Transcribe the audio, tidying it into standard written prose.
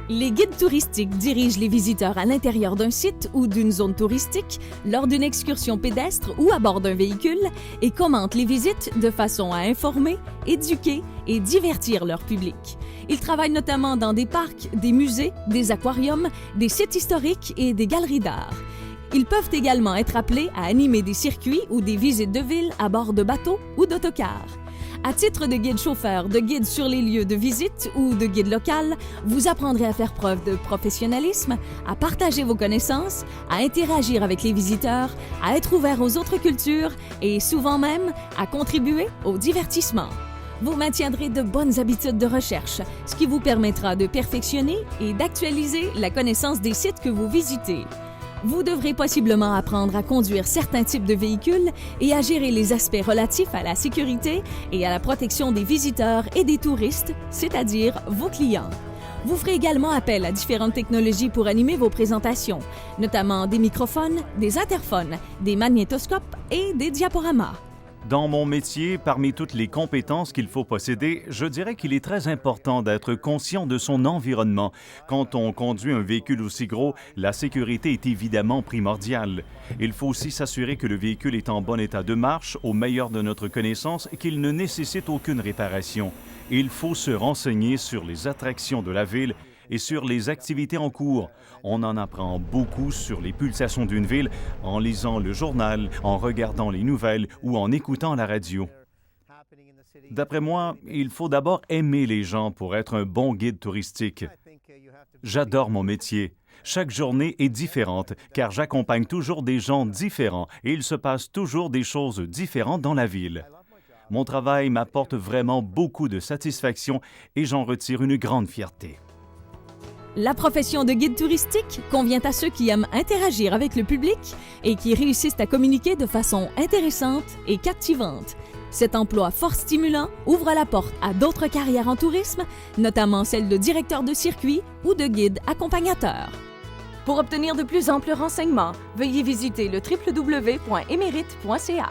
Les guides touristiques dirigent les visiteurs à l'intérieur d'un site ou d'une zone touristique lors d'une excursion pédestre ou à bord d'un véhicule et commentent les visites de façon à informer, éduquer et divertir leur public. Ils travaillent notamment dans des parcs, des musées, des aquariums, des sites historiques et des galeries d'art. Ils peuvent également être appelés à animer des circuits ou des visites de ville à bord de bateaux ou d'autocars. À titre de guide chauffeur, de guide sur les lieux de visite ou de guide local, vous apprendrez à faire preuve de professionnalisme, à partager vos connaissances, à interagir avec les visiteurs, à être ouvert aux autres cultures et souvent même à contribuer au divertissement. Vous maintiendrez de bonnes habitudes de recherche, ce qui vous permettra de perfectionner et d'actualiser la connaissance des sites que vous visitez. Vous devrez possiblement apprendre à conduire certains types de véhicules et à gérer les aspects relatifs à la sécurité et à la protection des visiteurs et des touristes, c'est-à-dire vos clients. Vous ferez également appel à différentes technologies pour animer vos présentations, notamment des microphones, des interphones, des magnétoscopes et des diaporamas. Dans mon métier, parmi toutes les compétences qu'il faut posséder, je dirais qu'il est très important d'être conscient de son environnement. Quand on conduit un véhicule aussi gros, la sécurité est évidemment primordiale. Il faut aussi s'assurer que le véhicule est en bon état de marche, au meilleur de notre connaissance, et qu'il ne nécessite aucune réparation. Il faut se renseigner sur les attractions de la ville et sur les activités en cours. On en apprend beaucoup sur les pulsations d'une ville en lisant le journal, en regardant les nouvelles ou en écoutant la radio. D'après moi, il faut d'abord aimer les gens pour être un bon guide touristique. J'adore mon métier. Chaque journée est différente car j'accompagne toujours des gens différents et il se passe toujours des choses différentes dans la ville. Mon travail m'apporte vraiment beaucoup de satisfaction et j'en retire une grande fierté. La profession de guide touristique convient à ceux qui aiment interagir avec le public et qui réussissent à communiquer de façon intéressante et captivante. Cet emploi fort stimulant ouvre la porte à d'autres carrières en tourisme, notamment celle de directeur de circuit ou de guide accompagnateur. Pour obtenir de plus amples renseignements, veuillez visiter le www.emerite.ca.